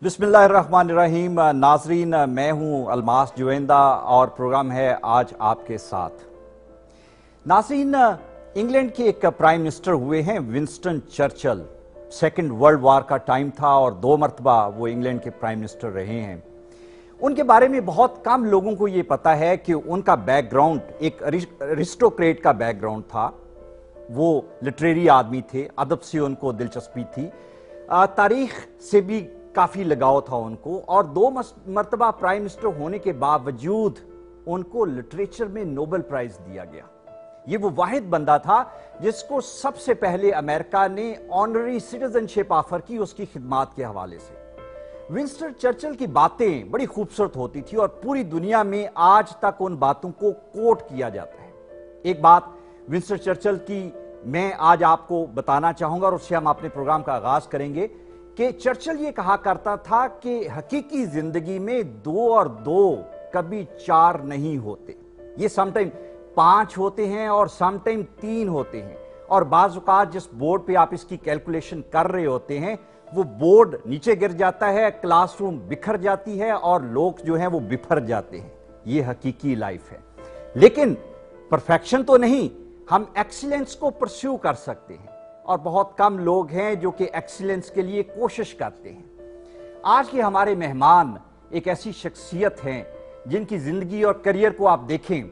बिस्मिल्लाहिर्रहमानिर्रहीम। नाजरीन, मैं हूं अलमास जुवेंदा और प्रोग्राम है आज आपके साथ। नाजरीन, इंग्लैंड के एक प्राइम मिनिस्टर हुए हैं Winston Churchill. Second world war का टाइम था और 2 मरतबा वो इंग्लैंड के प्राइम मिनिस्टर रहे हैं। उनके बारे में बहुत कम लोगों को ये पता है कि उनका बैकग्राउंड एक अरिस्टोक्रेट का बैकग्राउंड था। वो लिटरेरी आदमी थे, अदब से उनको दिलचस्पी थी, तारीख से भी काफ़ी लगाव था उनको, और 2 मरतबा प्राइम मिनिस्टर होने के बावजूद उनको लिटरेचर में नोबेल प्राइज दिया गया। ये वो वाहिद बंदा था जिसको सबसे पहले अमेरिका ने ऑनररी सिटीजनशिप ऑफर की उसकी खिदमात के हवाले से। विंस्टन चर्चिल की बातें बड़ी खूबसूरत होती थी और पूरी दुनिया में आज तक उन बातों को कोट किया जाता है। एक बात विंस्टन चर्चिल की मैं आज आपको बताना चाहूंगा और उससे हम अपने प्रोग्राम का आगाज करेंगे कि चर्चिल ये कहा करता था कि हकीकी जिंदगी में 2 और 2 कभी 4 नहीं होते। ये समटाइम 5 होते हैं और समटाइम 3 होते हैं, और बाज़ औक़ात जिस बोर्ड पे आप इसकी कैलकुलेशन कर रहे होते हैं वो बोर्ड नीचे गिर जाता है, क्लासरूम बिखर जाती है और लोग जो हैं वो बिफर जाते हैं। ये हकीकी लाइफ है। लेकिन परफेक्शन तो नहीं, हम एक्सीलेंस को परस्यू कर सकते हैं और बहुत कम लोग हैं जो कि एक्सीलेंस के लिए कोशिश करते हैं। आज के हमारे मेहमान एक ऐसी शख्सियत हैं जिनकी जिंदगी और करियर को आप देखें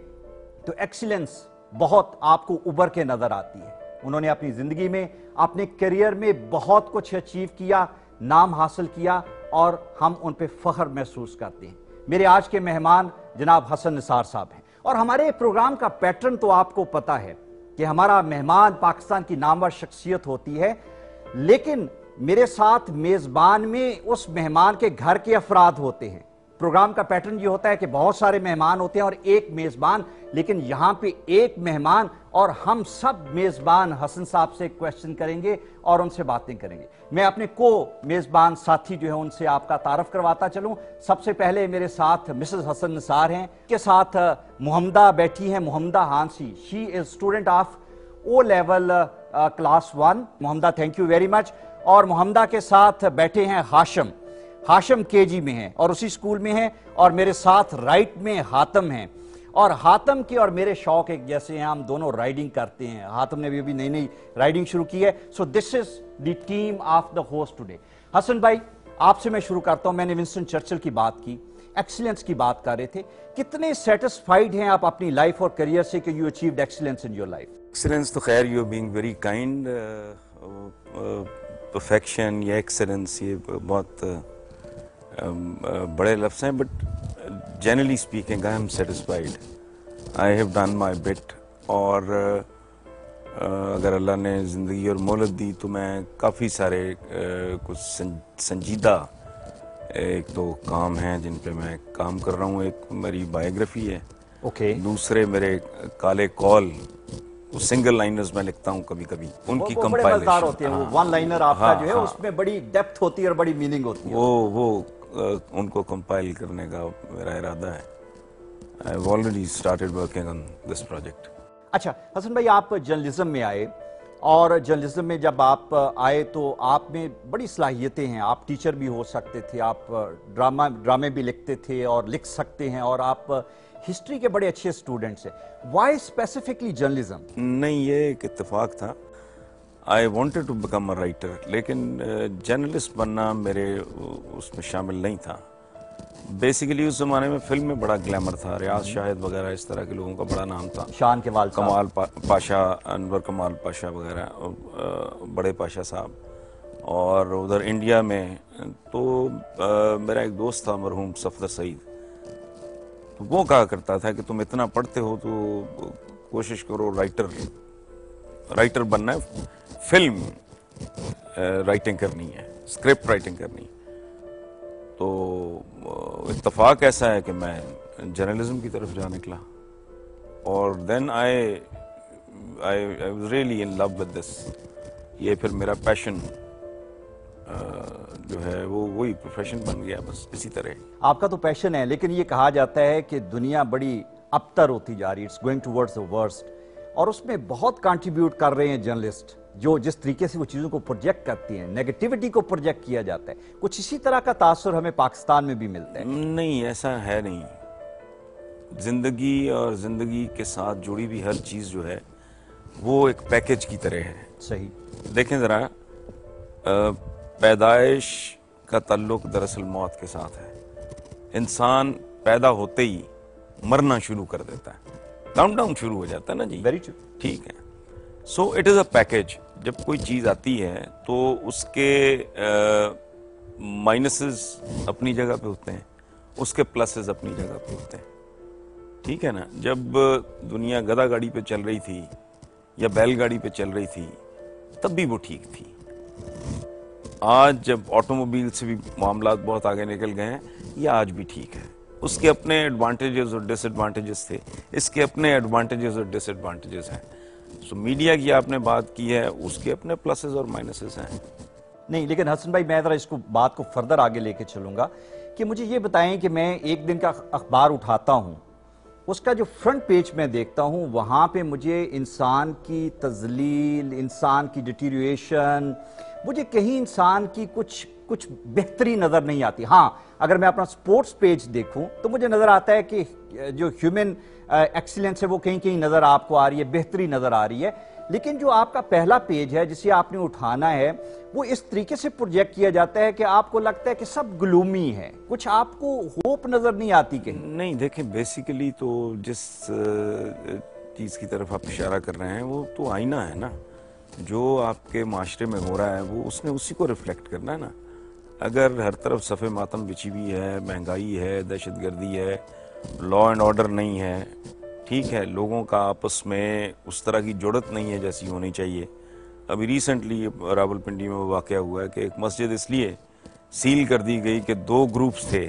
तो एक्सीलेंस बहुत आपको उभर के नजर आती है। उन्होंने अपनी जिंदगी में, अपने करियर में बहुत कुछ अचीव किया, नाम हासिल किया और हम उन पे फख्र महसूस करते हैं। मेरे आज के मेहमान जनाब हसन निसार साहब हैं और हमारे प्रोग्राम का पैटर्न तो आपको पता है कि हमारा मेहमान पाकिस्तान की नामवर शख्सियत होती है, लेकिन मेरे साथ मेजबान में उस मेहमान के घर के अफराद होते हैं। प्रोग्राम का पैटर्न ये होता है कि बहुत सारे मेहमान होते हैं और एक मेजबान, लेकिन यहां पे एक मेहमान और हम सब मेजबान हसन साहब से क्वेश्चन करेंगे और उनसे बातें करेंगे। मैं अपने को मेजबान साथी जो है उनसे आपका तारफ करवाता चलूं। सबसे पहले मेरे साथ मिसेस हसन निसार हैं, के साथ मुहम्मदा बैठी हैं, Muhammada Hansi. She is student of O level class 1। Muhammada, thank you very much. और मुहम्मदा के साथ बैठे हैं हाशम केजी में हैं और उसी स्कूल में हैं, और मेरे साथ राइट में हातम हैं। और हातम के और मेरे शौक एक जैसे हैं, हम दोनों राइडिंग करते हैं। हातम ने भी अभी नई नई राइडिंग शुरू की है। So this is the team of the host today. Hasan भाई, आपसे मैं शुरू करता हूं। मैंने विंस्टन चर्चिल की बात की, एक्सीलेंस की बात कर रहे थे। कितने सेटिस्फाइड हैं आप अपनी लाइफ और करियर से कि you achieved excellence in your life? Excellence तो खैर you being very kind, perfection या एक्सीलेंस ये बहुत बड़े लफ्ज़ हैं, but generally speaking I am satisfied. I have done my bit. और अगर अल्लाह ने ज़िंदगी और मोहलत दी तो मैं काफ़ी सारे कुछ संजीदा एक तो काम हैं जिन पे मैं काम कर रहा हूँ। एक मेरी बायोग्राफी है, दूसरे मेरे काले कॉल, सिंगल लाइनर्स में लिखता हूँ कभी कभी, उनकी कंपाइलेशन होती है। वो वन लाइनर आपका जो है उसमें बड़ी डेप्थ होती है और बड़ी मीनिंग होती है। वो उनको कंपाइल करने का मेरा इरादा है। I have already started working on this project. अच्छा हसन भाई, आप जर्नलिज्म में आए और जर्नलिज्म में जब आप आए तो आप में बड़ी सलाहियतें हैं। आप टीचर भी हो सकते थे, आप ड्रामे भी लिखते थे और लिख सकते हैं, और आप हिस्ट्री के बड़े अच्छे स्टूडेंट्स हैं। Why specifically journalism? नहीं, ये एक इत्तेफाक था। I wanted to become a writer, लेकिन जर्नलिस्ट बनना मेरे उसमें शामिल नहीं था। बेसिकली उस जमाने में फिल्म में बड़ा ग्लैमर था, रियाज शाहिद वगैरह इस तरह के लोगों का बड़ा नाम था, शान कमाल पाशा, अनवर कमाल पाशा वगैरह, बड़े पाशा साहब। और उधर इंडिया में तो मेरा एक दोस्त था मरहूम सफदर सईद, तो वो कहा करता था कि तुम इतना पढ़ते हो तो कोशिश करो राइटर बनना है, फिल्म राइटिंग करनी है, स्क्रिप्ट राइटिंग करनी। तो इत्तेफाक ऐसा है कि मैं जर्नलिज्म की तरफ जा निकला, और then I was really in love with this. ये फिर मेरा पैशन जो है वो वही प्रोफेशन बन गया, बस इसी तरह। आपका तो पैशन है, लेकिन ये कहा जाता है कि दुनिया बड़ी अबतर होती जा रही है, it's going towards the worst, और उसमें बहुत कंट्रीब्यूट कर रहे हैं जर्नलिस्ट। जो जिस तरीके से वो चीज़ों को प्रोजेक्ट करती हैं, नेगेटिविटी को प्रोजेक्ट किया जाता है, कुछ इसी तरह का तासुर हमें पाकिस्तान में भी मिलता है। नहीं, ऐसा है नहीं। जिंदगी और जिंदगी के साथ जुड़ी हुई हर चीज़ जो है वो एक पैकेज की तरह है। सही। देखें ज़रा, पैदाइश का ताल्लुक दरअसल मौत के साथ है। इंसान पैदा होते ही मरना शुरू कर देता है, काउंटडाउन शुरू हो जाता है ना जी। Very true. ठीक है। So it is a package. जब कोई चीज़ आती है तो उसके माइनसेस अपनी जगह पे होते हैं, उसके प्लसेस अपनी जगह पे होते हैं। ठीक है ना। जब दुनिया गधा गाड़ी पे चल रही थी या बैलगाड़ी पे चल रही थी तब भी वो ठीक थी। आज जब ऑटोमोबाइल से भी मामला बहुत आगे निकल गए हैं, ये आज भी ठीक है। उसके अपने एडवांटेजेस और डिसएडवांटेजेस थे, इसके अपने एडवांटेजेस और डिसएडवांटेजेस हैं। सो मीडिया की आपने बात की है, उसके अपने प्लसेस और माइनसेस हैं। नहीं, लेकिन हसन भाई, मैं ज़रा इसको बात को फर्दर आगे लेके चलूँगा कि मुझे ये बताएं कि मैं एक दिन का अखबार उठाता हूँ, उसका जो फ्रंट पेज में देखता हूँ, वहाँ पे मुझे इंसान की तजलील, इंसान की डिटीरिएशन, मुझे कहीं इंसान की कुछ बेहतरी नज़र नहीं आती। हाँ, अगर मैं अपना स्पोर्ट्स पेज देखूं तो मुझे नज़र आता है कि जो ह्यूमन एक्सीलेंस है वो कहीं कहीं नज़र आपको आ रही है, बेहतरी नज़र आ रही है। लेकिन जो आपका पहला पेज है जिसे आपने उठाना है, वो इस तरीके से प्रोजेक्ट किया जाता है कि आपको लगता है कि सब ग्लूमी है, कुछ आपको होप नज़र नहीं आती कहीं। नहीं, देखें, बेसिकली तो जिस चीज़ की तरफ आप इशारा कर रहे हैं वो तो आईना है ना। जो आपके माशरे में हो रहा है वो उसने उसी को रिफ्लेक्ट करना है ना। अगर हर तरफ सफ़े मातम बिछी हुई है, महंगाई है, दहशतगर्दी है, लॉ एंड ऑर्डर नहीं है, ठीक है, लोगों का आपस में उस तरह की जुड़त नहीं है जैसी होनी चाहिए। अभी रिसेंटली रावलपिंडी में वो वाक़या हुआ है कि एक मस्जिद इसलिए सील कर दी गई कि 2 ग्रुप्स थे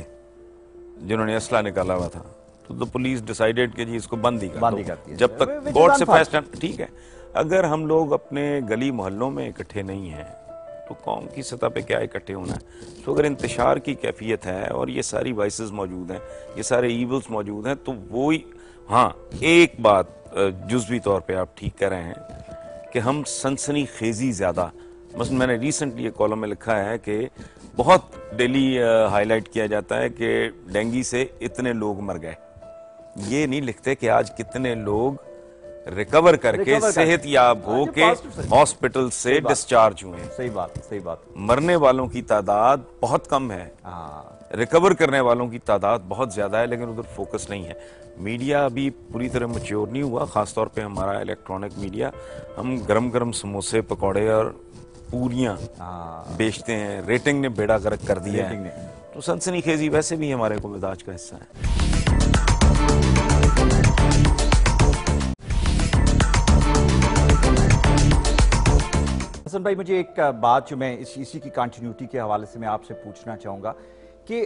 जिन्होंने असला निकाला हुआ था, तो द पुलिस डिसाइडेड कि जी इसको बंद ही कर दो जब तक कोर्ट से फैसला। ठीक है, अगर हम लोग अपने गली मोहल्लों में इकट्ठे नहीं हैं तो कौम की सतह पे क्या इकट्ठे होना है। तो अगर इंतशार की कैफियत है और ये सारी वाइसेस मौजूद हैं, ये सारे ईवल्स मौजूद हैं, तो वो ही। हाँ, एक बात जुज़वी तौर पे आप ठीक कह रहे हैं कि हम सनसनी खेजी ज़्यादा, मसलन मैंने रिसेंटली एक कॉलम में लिखा है कि बहुत डेली हाईलाइट किया जाता है कि डेंगू से इतने लोग मर गए। ये नहीं लिखते कि आज कितने लोग रिकवर करके सेहत याब हो के हॉस्पिटल से डिस्चार्ज हुए। सही बात, सही बात। मरने वालों की तादाद बहुत कम है, रिकवर करने वालों की तादाद बहुत ज्यादा है, लेकिन उधर फोकस नहीं है। मीडिया अभी पूरी तरह मैच्योर नहीं हुआ, खासतौर पे हमारा इलेक्ट्रॉनिक मीडिया। हम गरम गरम समोसे, पकौड़े और पूरियां बेचते हैं। रेटिंग ने बेड़ा गर्क कर दिया है, तो सनसनीखेजी वैसे भी हमारे को मिजाज का हिस्सा है। हसन भाई, मुझे एक बात जो मैं इसी की कंटिन्यूटी के हवाले से मैं आपसे पूछना चाहूँगा कि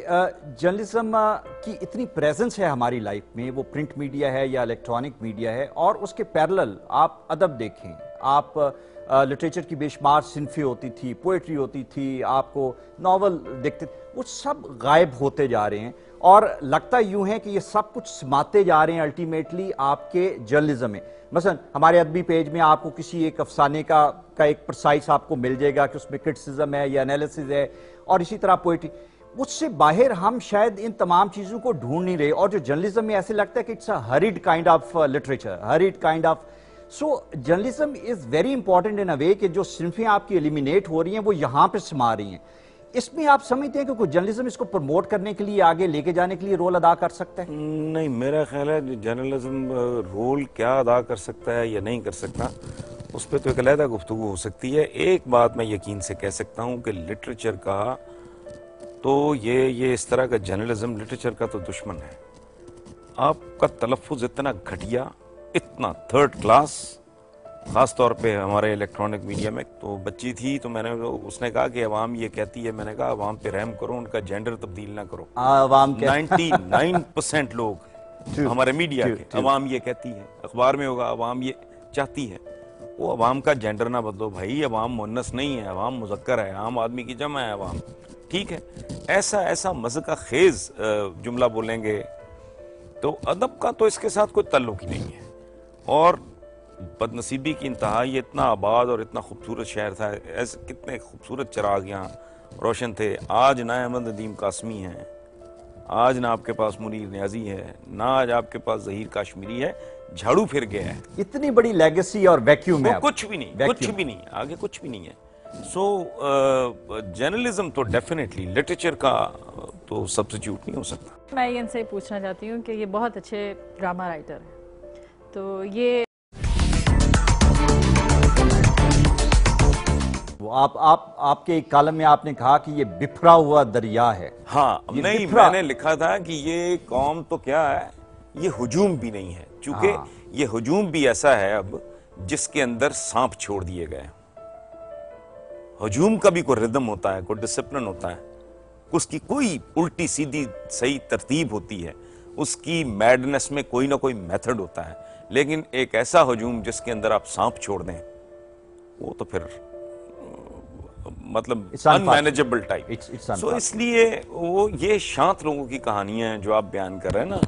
जर्नलिज्म की इतनी प्रेजेंस है हमारी लाइफ में, वो प्रिंट मीडिया है या इलेक्ट्रॉनिक मीडिया है, और उसके पैरेलल आप अदब देखें, आप लिटरेचर की बेशुमार सिनफी होती थी, पोइट्री होती थी, आपको नावल देखते, वो सब गायब होते जा रहे हैं और लगता यूं है कि ये सब कुछ समाते जा रहे हैं अल्टीमेटली आपके जर्नलिज्म में। मसलन हमारे अदबी पेज में आपको किसी एक अफसाने का एक प्रिसाइज आपको मिल जाएगा कि उसमें क्रिटिसिज्म है या एनालिसिस है, और इसी तरह पोइट्री। उससे बाहर हम शायद इन तमाम चीज़ों को ढूंढ नहीं रहे, और जो जर्नलिज्म में ऐसे लगता है कि it's a hurried kind of literature, hurried kind of. So journalism is very important in a way कि जो सिनफें आपकी एलिमिनेट हो रही हैं वो यहाँ पे समा रही हैं। इसमें आप समझते हैं कि कोई जर्नलिज्म इसको प्रमोट करने के लिए, आगे लेके जाने के लिए रोल अदा कर सकता है? नहीं, मेरा ख्याल है जर्नलिज्म रोल क्या अदा कर सकता है या नहीं कर सकता, उस पर तो एक अलहदा गुफ्तगू हो सकती है। एक बात मैं यकीन से कह सकता हूँ कि लिटरेचर का तो ये इस तरह का जर्नलिज्म लिटरेचर का तो दुश्मन है। आपका तलफ़ुज़ इतना घटिया, इतना थर्ड क्लास, ख़ास तौर पे हमारे इलेक्ट्रॉनिक मीडिया में। तो बच्ची थी तो मैंने, उसने कहा कि अवाम ये कहती है, मैंने कहा अवाम पे रहम करो, उनका जेंडर तब्दील ना करो। अवाम 99% लोग हमारे मीडिया के, अवाम ये कहती है, अखबार में होगा अवाम ये चाहती है। वो अवाम का जेंडर ना बदलो भाई, अवाम मुन्नस नहीं है, अवाम मुज़क्कर है, आम आदमी की जमा है अवाम। ठीक है, ऐसा मज़का खेज जुमला बोलेंगे तो अदब का तो इसके साथ कोई ताल्लुक ही नहीं है। और बदनसीबी की इंतहा, ये इतना आबाद और इतना खूबसूरत शहर था, ऐसे कितने खूबसूरत चिराग यहाँ रोशन थे। आज ना अहमद नदीम कासमी हैं, आज ना आपके पास मुनीर न्याजी है, ना आज आपके पास ज़हीर काश्मीरी है, झाड़ू फिर गया है। इतनी बड़ी लेगेसी और वैक्यूम है, कुछ भी नहीं, कुछ भी नहीं, आगे कुछ भी नहीं है। सो जर्नलिज्म तो डेफिनेटली, लिटरेचर का तो सब्स्टिट्यूट नहीं हो सकता। मैं इनसे पूछना चाहती हूँ कि ये बहुत अच्छे ड्रामा राइटर हैं, तो ये आपके एक कॉलम में आपने कहा कि ये बिफरा हुआ दरिया है। हाँ, नहीं, मैंने लिखा था कि ये कौम तो क्या है, ये हुजूम भी नहीं है, चूंकि ये हुजूम भी ऐसा है अब जिसके अंदर सांप छोड़ दिए गए। हुजूम का भी कोई रिदम होता है, कोई डिसिप्लिन होता है, उसकी कोई उल्टी सीधी सही तरतीब होती है, उसकी मैडनेस में कोई ना कोई मेथड होता है। लेकिन एक ऐसा हुजूम जिसके अंदर आप सांप छोड़ दें, वो तो फिर मतलब अनमैनेजेबल टाइप। सो इसलिए वो ये शांत लोगों की कहानियां हैं जो आप बयान कर रहे हैं ना,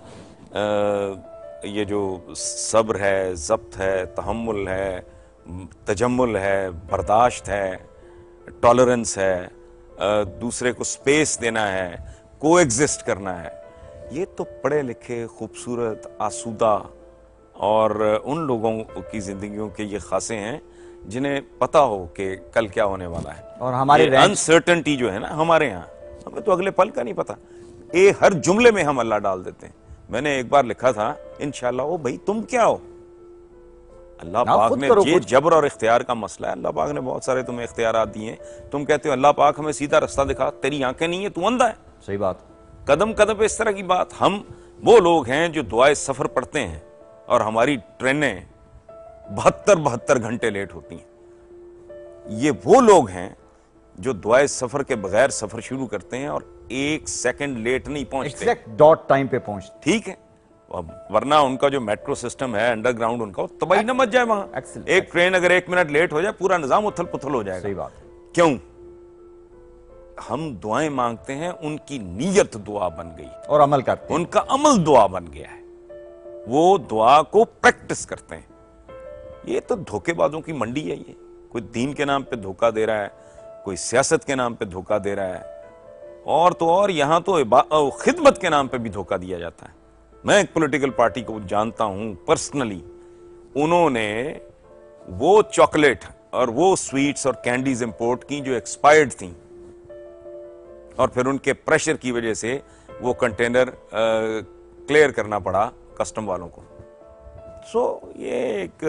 ये जो सब्र है, ज़ब्त है, तहम्मुल है, तजम्मुल है, बर्दाश्त है, टॉलरेंस है, दूसरे को स्पेस देना है, कोएग्जिस्ट करना है, ये तो पढ़े लिखे, खूबसूरत, आसूदा और उन लोगों की जिंदगियों के ये खासे हैं जिन्हें पता हो कि कल क्या होने वाला है। और हमारे अनसर्टेनिटी जो है ना हमारे यहाँ, हमें तो अगले पल का नहीं पता। हर जुमले में हम अल्लाह डाल देते हैं। मैंने एक बार लिखा था, इंशाल्लाह, ओ भाई तुम क्या हो? अल्लाह पाक ने, ये जबर और इख्तियार का मसला है। अल्लाह पाक ने बहुत सारे तुम्हें इख्तियारात दिए, तुम कहते हो अल्लाह पाक हमें सीधा रास्ता दिखा, तेरी आंखें नहीं है, तू अंधा है। सही बात। कदम कदम पे इस तरह की बात। हम वो लोग हैं जो दुआए सफर पढ़ते हैं और हमारी ट्रेनें 72 घंटे लेट होती हैं। ये वो लोग हैं जो दुआए सफर के बगैर सफर शुरू करते हैं और 1 सेकंड लेट नहीं पहुंचते, एग्जैक्ट डॉट टाइम पे पहुंचते। ठीक है, वरना उनका जो मेट्रो सिस्टम है अंडरग्राउंड, उनका तबाही न मच जाए वहां। एक ट्रेन अगर 1 मिनट लेट हो जाए, पूरा निजाम उथल पुथल हो जाएगा। सही बात। क्यों? हम दुआएं मांगते हैं, उनकी नीयत दुआ बन गई और अमल करते हैं, उनका अमल दुआ बन गया है, वो दुआ को प्रैक्टिस करते हैं। ये तो धोखेबाजों की मंडी है। ये कोई दीन के नाम पे धोखा दे रहा है, कोई सियासत के नाम पे धोखा दे रहा है, और तो और यहां तो खिदमत के नाम पे भी धोखा दिया जाता है। मैं एक पॉलिटिकल पार्टी को जानता हूं पर्सनली, उन्होंने वो चॉकलेट और वो स्वीट्स और कैंडीज इंपोर्ट की जो एक्सपायर्ड थी, और फिर उनके प्रेशर की वजह से वो कंटेनर क्लियर करना पड़ा कस्टम वालों को। सो ये एक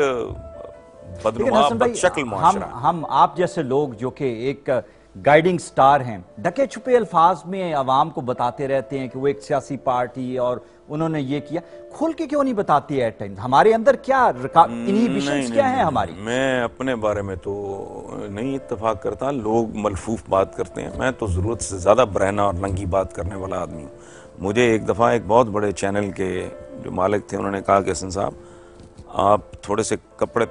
बदनुमा, बदशक्ल मुआशरा। हम आप जैसे लोग जो कि एक गाइडिंग स्टार हैं, ढके छुपे अल्फाज में आवाम को बताते रहते हैं कि वो एक सियासी पार्टी और उन्होंने ये किया, खोल के क्यों नहीं बताती है? एट टाइम हमारे अंदर क्या इनहिबिशंस क्या है हमारी? मैं अपने बारे में तो नहीं इत्तेफाक करता, लोग मलफूफ बात करते हैं, मैं तो जरूरत से ज्यादा बरहना और नंगी बात करने वाला आदमी हूँ। मुझे एक दफा एक बहुत बड़े चैनल के जो मालिक थे, उन्होंने कहा कि हसन साहब, आप थोड़े से कपड़े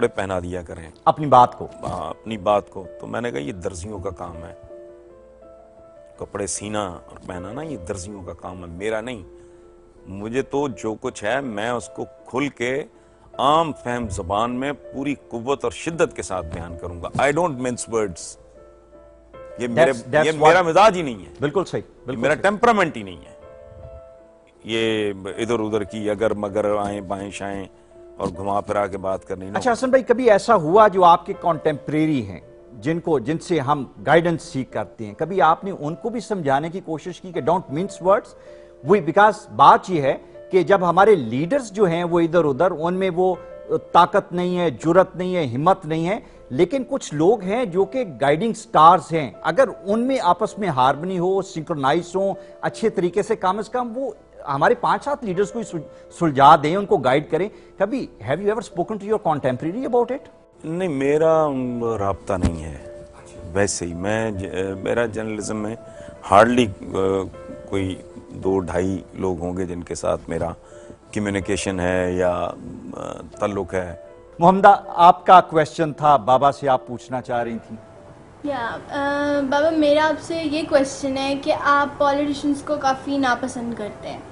पहना दिया करें अपनी बात को। अपनी बात को। तो मैंने कहा ये दर्जियों का काम है, कपड़े सीना और पहनाना ये दर्जियों का काम है, मेरा नहीं। मुझे तो जो कुछ है मैं उसको खुल के आम फहम जबान में पूरी कुव्वत और शिद्दत के साथ बयान करूंगा। I don't mince words. ये मेरा मिजाज ही नहीं है। बिल्कुल सही, मेरा टेम्परामेंट ही नहीं है। ये इधर उधर की अगर मगर आए बाएं शाएं और घुमा फिरा के बात करनी। अच्छा हसन भाई, कभी ऐसा हुआ जो आपके कॉन्टेम्परेरी हैं, जिनसे हम गाइडेंस सीख करते हैं, कभी आपने उनको भी समझाने की कोशिश की कि डोंट मिन्स वर्ड्स? वही, बिकॉज बात यह है कि जब हमारे लीडर्स जो हैं वो इधर उधर, उनमें वो ताकत नहीं है, जुर्रत नहीं है, हिम्मत नहीं है, लेकिन कुछ लोग हैं जो कि गाइडिंग स्टार्स हैं, अगर उनमें आपस में हार्मनी हो, सिंक्रोनाइज हो, अच्छे तरीके से कम वो हमारे 5-7 लीडर्स को सुलझा दें, उनको गाइड करें। कभी have you ever spoken to your contemporary about it? नहीं, मेरा राब्ता नहीं है वैसे ही। मेरा जर्नलिज्म में हार्डली कोई 2-2.5 लोग होंगे जिनके साथ मेरा कम्युनिकेशन है या ताल्लुक है। मोहम्मदा, आपका क्वेश्चन था, बाबा से आप पूछना चाह रही थी। बाबा, मेरा आपसे ये क्वेश्चन है कि आप पॉलिटिशियंस को काफ़ी नापसंद करते हैं,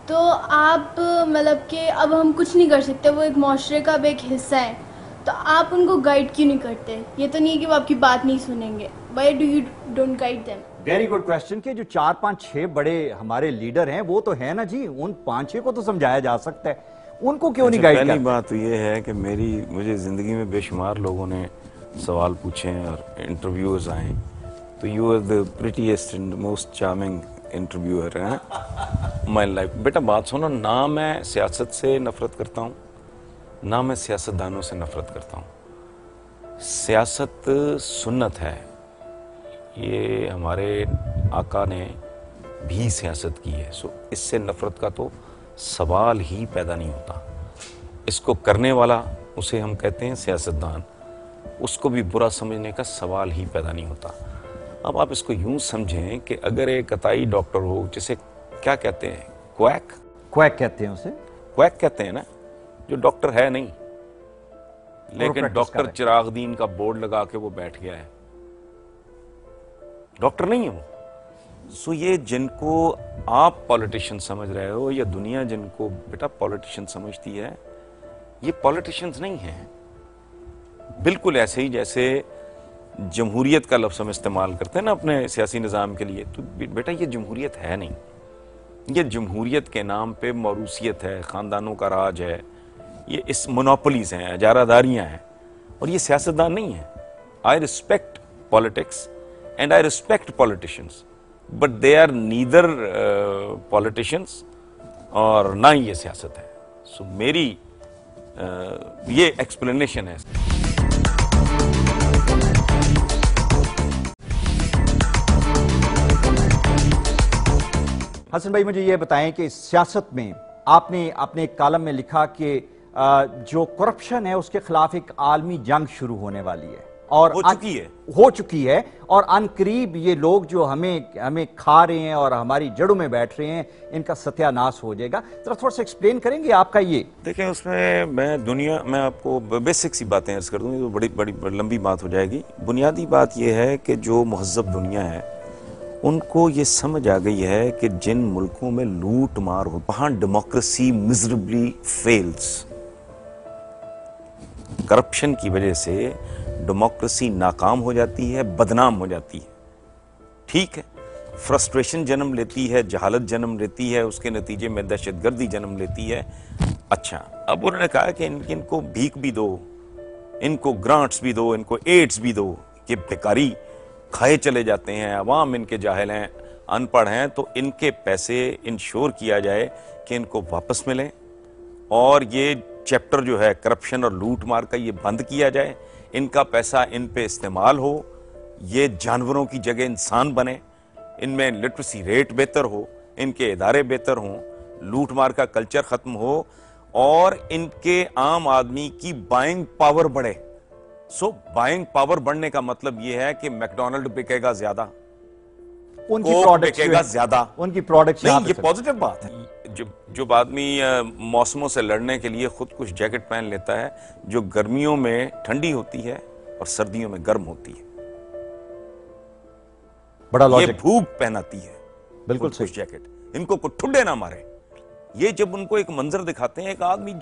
तो आप मतलब कि अब हम कुछ नहीं कर सकते, वो एक माशरे का अब एक हिस्सा है, तो आप उनको गाइड क्यों नहीं करते? ये तो नहीं है कि वो आपकी बात नहीं सुनेंगे, why do you don't guide them? Very good question के जो 4 5 6 बड़े हमारे लीडर हैं वो तो है ना जी, उन 5 6 को तो समझाया जा सकता है, उनको क्यों नहीं गाइड करते? पहली बात तो ये है कि मुझे ज़िंदगी में बेशुमार लोगों ने सवाल पूछे हैं और इंटरव्यूज़ आए, तो you are the prettiest and most charming interviewer हैं माई लाइफ। बेटा बात सुनो, ना मैं सियासत से नफरत करता हूँ, ना मैं सियासतदानों से नफरत करता हूँ। सियासत सुन्नत है, ये हमारे आका ने भी सियासत की है, सो इससे नफरत का तो सवाल ही पैदा नहीं होता। इसको करने वाला, उसे हम कहते हैं सियासतदान, उसको भी बुरा समझने का सवाल ही पैदा नहीं होता। अब आप इसको यूं समझें कि अगर एक कताई डॉक्टर हो, जिसे क्या कहते हैं, क्वैक कहते हैं उसे, क्वैक कहते हैं ना, जो डॉक्टर है नहीं लेकिन practice डॉक्टर कर रहे हैं। चिरागदीन का बोर्ड लगा के वो बैठ गया है, डॉक्टर नहीं है वो। सो ये जिनको आप पॉलिटिशियन समझ रहे हो, या दुनिया जिनको बेटा पॉलिटिशियन समझती है, ये पॉलिटिशियंस नहीं हैं। बिल्कुल ऐसे ही जैसे जमहूरियत का लफ्ज़ हम इस्तेमाल करते हैं ना अपने सियासी निज़ाम के लिए, तो बेटा ये जमहूरियत है नहीं। ये जमहूरियत के नाम पे मौरूसियत है, ख़ानदानों का राज है, ये इस मोनोपोलीज हैं, इजारादारियाँ हैं, और ये सियासतदान नहीं है। I respect politics and I respect politicians, but they are neither politicians और ना ही ये सियासत है। सो मेरी ये एक्सप्लेनेशन है। हसन भाई मुझे ये बताएं कि सियासत में आपने अपने एक कॉलम में लिखा कि जो करप्शन है उसके खिलाफ एक आलमी जंग शुरू होने वाली है, और हो चुकी है, और अनकरीब ये लोग जो हमें खा रहे हैं और हमारी जड़ों में बैठ रहे हैं, इनका सत्यानाश हो जाएगा। जरा थोड़ा सा एक्सप्लेन करेंगे आपका ये? देखें, उसमें मैं आपको बेसिक सी बातें अर्ज कर दूंगी, तो बड़ी बड़ी लंबी बात हो जाएगी। बुनियादी बात यह है कि जो महज़ब दुनिया है उनको ये समझ आ गई है कि जिन मुल्कों में लूट मार हो, वहां डेमोक्रेसी मिजरेबली फेल्स। करप्शन की वजह से डेमोक्रेसी नाकाम हो जाती है, बदनाम हो जाती है। ठीक है, फ्रस्ट्रेशन जन्म लेती है, जहालत जन्म लेती है, उसके नतीजे में दहशतगर्दी जन्म लेती है। अच्छा, अब उन्होंने कहा कि इनको भीख भी दो, इनको ग्रांट्स भी दो, इनको एड्स भी दो, ये बेकारी खाए चले जाते हैं, अवाम इनके जाहिल हैं, अनपढ़ हैं, तो इनके पैसे इंश्योर किया जाए कि इनको वापस मिलें, और ये चैप्टर जो है करप्शन और लूट मार का ये बंद किया जाए, इनका पैसा इन पे इस्तेमाल हो, ये जानवरों की जगह इंसान बने, इनमें लिटरेसी रेट बेहतर हो, इनके इदारे बेहतर हों, लूट मार का कल्चर खत्म हो, और इनके आम आदमी की बाइंग पावर बढ़े। सो बाइंग पावर बढ़ने का मतलब यह है कि मैकडोनल्ड बिकेगा ज्यादा, उनकी प्रोडक्ट बिकेगा ज्यादा, उनकी प्रोडक्ट। नहीं, ये पॉजिटिव बात है। जो आदमी मौसमों से लड़ने के लिए खुद कुछ जैकेट पहन लेता है, जो गर्मियों में ठंडी होती है और सर्दियों में गर्म होती है, बड़ा लॉजिक, ये भूख पहनाती है, बिल्कुल सही जैकेट, इनको कुछ ठुड्डे ना मारे। ये जब उनको एक मंजर दिखाते हैं, एक आदमी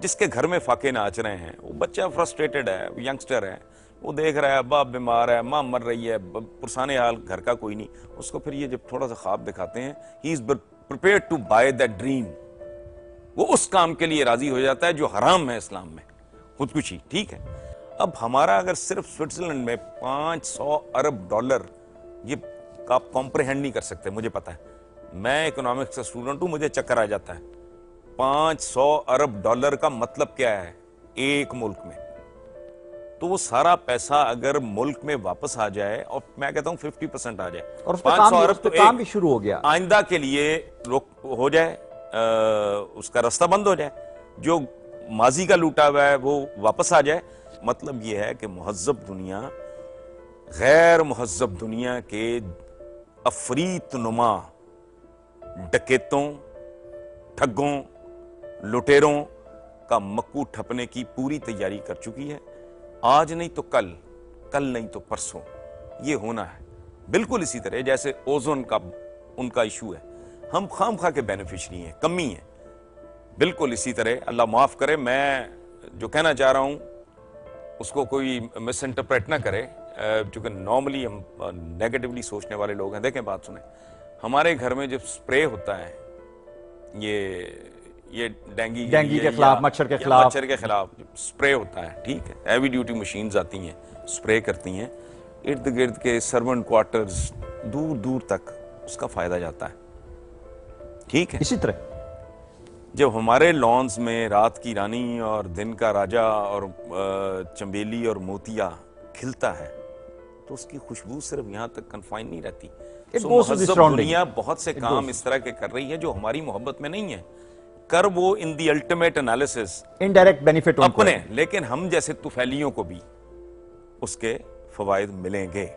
जिसके घर में फाके नाच रहे हैं, वो बच्चा फ्रस्ट्रेटेड है, यंगस्टर है, वो देख रहा है बाप बीमार है, माँ मर रही है, पुरसाने हाल घर का कोई नहीं, उसको फिर ये जब थोड़ा सा ख्वाब दिखाते हैं, he is prepared to buy that dream, वो उस काम के लिए राजी हो जाता है जो हराम है इस्लाम में, खुदकुशी। ठीक है, अब हमारा अगर सिर्फ स्विट्जरलैंड में 500 अरब डॉलर, ये आप कॉम्प्रिहेंड नहीं कर सकते, मुझे पता है, मैं इकोनॉमिक्स का स्टूडेंट हूं, मुझे चक्कर आ जाता है। 500 अरब डॉलर का मतलब क्या है एक मुल्क में? तो वो सारा पैसा अगर मुल्क में वापस आ जाए, और मैं कहता हूं 50% आ जाए, और 500 अरब तो काम भी शुरू हो गया, आइंदा के लिए रोक हो जाए, उसका रास्ता बंद हो जाए, जो माजी का लूटा हुआ है वो वापस आ जाए। मतलब ये है कि मुहज्जब दुनिया गैर मुहज्जब दुनिया के अफरीत नुमा डकैतों, ठगों, लुटेरों का मक्कू ठपने की पूरी तैयारी कर चुकी है। आज नहीं तो कल, कल नहीं तो परसों ये होना है। बिल्कुल इसी तरह जैसे ओजोन का उनका इशू है, हम खाम खा के बेनिफिशरी हैं, कमी है। बिल्कुल इसी तरह अल्लाह माफ़ करे, मैं जो कहना चाह रहा हूँ उसको कोई मिस इंटरप्रेट ना करे, क्योंकि नॉर्मली हम नेगेटिवली सोचने वाले लोग हैं। देखें बात सुने, हमारे घर में जब स्प्रे होता है ये डेंगी के खिलाफ, मच्छर के खिलाफ स्प्रे होता है, ठीक है, हैवी ड्यूटी मशीन्स आती हैं, स्प्रे करती हैं, इर्द गिर्द के सर्वेंट क्वार्टर्स दूर दूर तक उसका फायदा जाता है, ठीक है। इसी तरह जब हमारे लॉन्स में रात की रानी और दिन का राजा और चंबेली और मोतिया खिलता है तो उसकी खुशबू सिर्फ यहाँ तक कन्फाइन नहीं रहती। महज़्ज़ब दुनिया बहुत से काम इस तरह के कर रही है जो हमारी मोहब्बत में नहीं है, कर वो in the ultimate analysis indirect benefit अपने, लेकिन हम जैसे तुफैलियों को भी उसके फवायद मिलेंगे।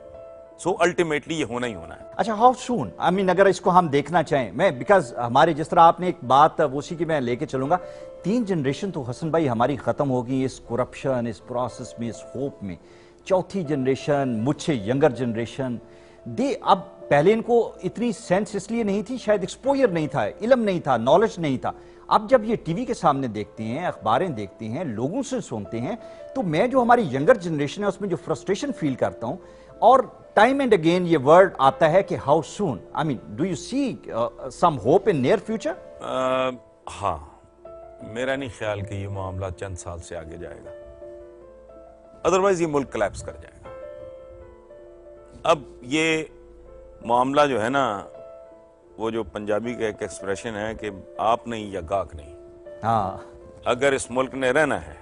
सो अल्टीमेटली ये होना ही होना है। अच्छा, हाउ सून, आई मीन अगर इसको हम देखना चाहें, मैं बिकॉज हमारे जिस तरह आपने एक बात उसी की मैं लेके चलूंगा, 3 जनरेशन तो हसन भाई हमारी खत्म होगी इस करप्शन, इस प्रोसेस में, इस होप में। 4थी जनरेशन, मुझसे यंगर जनरेशन, दे अब पहले इनको इतनी सेंस इसलिए नहीं थी, शायद एक्सपोजर नहीं था, इल्म नहीं था, नॉलेज नहीं था। अब जब ये टीवी के सामने देखते हैं, अखबारें देखते हैं, लोगों से सुनते हैं, तो मैं जो हमारी यंगर जनरेशन है उसमें जो फ्रस्ट्रेशन फील करता हूं, और टाइम एंड अगेन ये वर्ड आता है कि how soon, I mean do you see some hope in near future? हाँ, मेरा नहीं ख्याल कि ये मामला चंद साल से आगे जाएगा, अदरवाइज ये मुल्क कोलैप्स कर जाएगा। अब ये मामला जो है ना, वो जो पंजाबी का एक एक्सप्रेशन है कि आप नहीं या गाक नहीं, हाँ, अगर इस मुल्क ने रहना है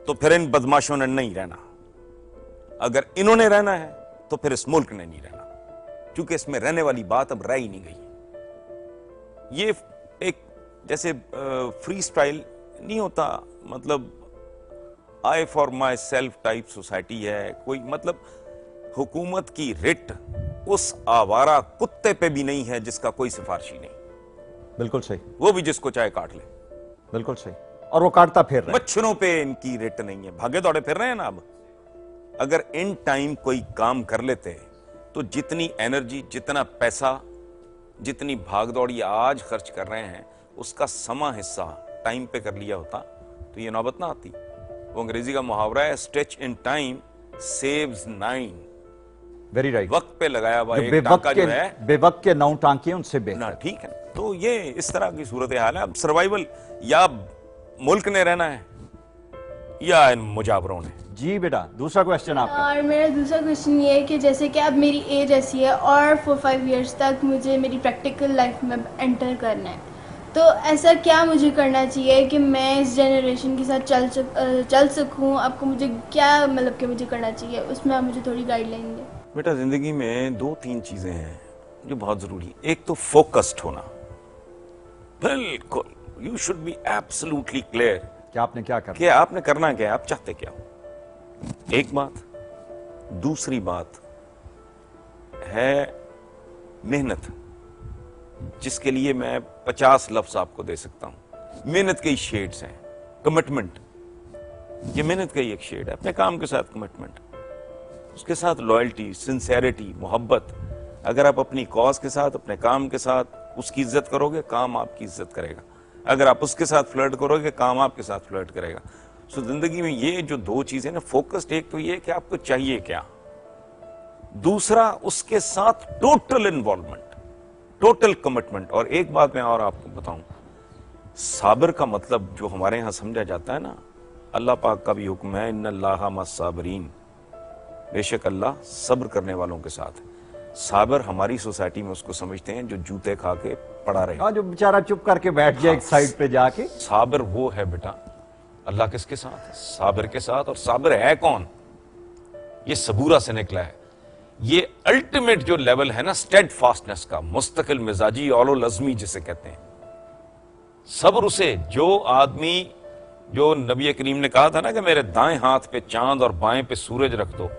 तो फिर इन बदमाशों ने नहीं रहना, अगर इन्होंने रहना है तो फिर इस मुल्क ने नहीं रहना, क्योंकि इसमें रहने वाली बात अब रह ही नहीं गई। ये एक जैसे फ्री स्टाइल नहीं होता, मतलब I for myself type society है कोई, मतलब हुकूमत की रिट उस आवारा कुत्ते पे भी नहीं है जिसका कोई सिफारिशी नहीं। बिल्कुल सही, वो भी जिसको चाहे काट ले, बिल्कुल सही, और वो काटता फिर रहा है। मच्छरों पे इनकी रिट नहीं है, भागे दौड़े फिर रहे हैं ना। अब अगर इन टाइम कोई काम कर लेते तो जितनी एनर्जी, जितना पैसा, जितनी भागदौड़ी आज खर्च कर रहे हैं उसका समा हिस्सा टाइम पे कर लिया होता तो ये नौबत ना आती। वो अंग्रेजी का मुहावरा है, stitch in time saves 9। Very right, वक्त पे लगाया हुआ एक टांका जो है, बेवक्त के 9 टांके उनसे ना, बेहतर। ठीक है। तो ये इस तरह की सूरत हाल है। अब सर्वाइवल या मुल्क ने रहना है या इन मुजावरों ने। जी बेटा, दूसरा क्वेश्चन आपका। और मेरा दूसरा क्वेश्चन ये है कि जैसे कि अब मेरी एज ऐसी है और 4-5 इयर्स तक मुझे मेरी प्रैक्टिकल लाइफ में एंटर करना है, तो ऐसा क्या मुझे करना चाहिए कि मैं इस जनरेशन के साथ चल सकूं? आपको मुझे क्या, मतलब कि मुझे करना चाहिए, उसमें आप मुझे थोड़ी गाइडलाइन दें। बेटा, जिंदगी में 2-3 चीजें हैं जो बहुत जरूरी है। एक तो फोकस्ड होना, बिल्कुल, you should be absolutely clear कि आपने क्या करना, कि आपने करना क्या है, आप चाहते क्या हो, एक बात। दूसरी बात है मेहनत, जिसके लिए मैं 50 लफ्ज आपको दे सकता हूं। मेहनत के ही शेड्स हैं। कमिटमेंट, ये मेहनत का ही एक शेड है। अपने काम के साथ कमिटमेंट, उसके साथ लॉयल्टी, सिंसेरिटी, मोहब्बत। अगर आप अपनी कॉज के साथ, अपने काम के साथ उसकी इज्जत करोगे, काम आपकी इज्जत करेगा। अगर आप उसके साथ फ्लर्ट करोगे, काम आपके साथ फ्लर्ट करेगा। सो जिंदगी में ये जो 2 चीजें ना, फोकस्ड, एक तो ये कि आपको चाहिए क्या, दूसरा उसके साथ टोटल इन्वॉल्वमेंट, टोटल कमिटमेंट। और एक बात मैं और आपको बताऊं, साबिर का मतलब जो हमारे यहां समझा जाता है ना, अल्लाह पाक का भी हुक्म है, इन्नल्लाहा मस्साबिरीन, बेशक अल्लाह सब्र करने वालों के साथ है। साबिर हमारी सोसाइटी में उसको समझते हैं जो जूते खा के पड़ा रहे, जो बेचारा चुप करके बैठ जाए एक साइड पे जाके। साबिर वो है बेटा, अल्लाह किसके साथ है? साबिर के साथ। और साबिर है कौन? ये सबूरा से निकला है। ये अल्टीमेट जो लेवल है ना स्टेड फास्टनेस का, मुस्तकिल मिजाजी, औलो लज़मी जिसे कहते हैं, सब्र उसे, जो आदमी, जो नबी करीम ने कहा था ना कि मेरे दाएं हाथ पे चांद और बाएं पे सूरज रख दो,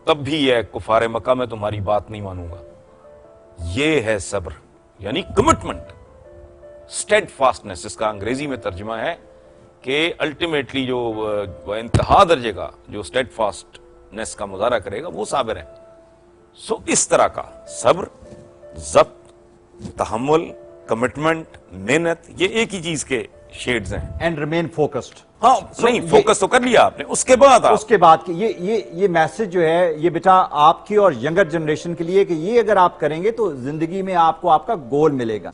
तब भी यह कुफारे मक्का में तुम्हारी बात नहीं मानूंगा। ये है सब्र, यानी कमिटमेंट, स्टेड फास्टनेस। इसका अंग्रेजी में तर्जुमा है कि अल्टीमेटली जो इंतहा दर्जे का जो स्टेड फास्टनेस का मुजाहरा करेगा वो साबिर है। सो इस तरह का सब्र, जब्त, तहम्मुल, कमिटमेंट, मेहनत, ये एक ही चीज के शेड्स हैं। And remain focused. हाँ, नहीं फोकस तो कर लिया आपने, उसके बाद उसके बाद की ये मैसेज जो है ये बेटा आपकी और यंगर जनरेशन के लिए कि ये अगर आप करेंगे तो जिंदगी में आपको आपका गोल मिलेगा।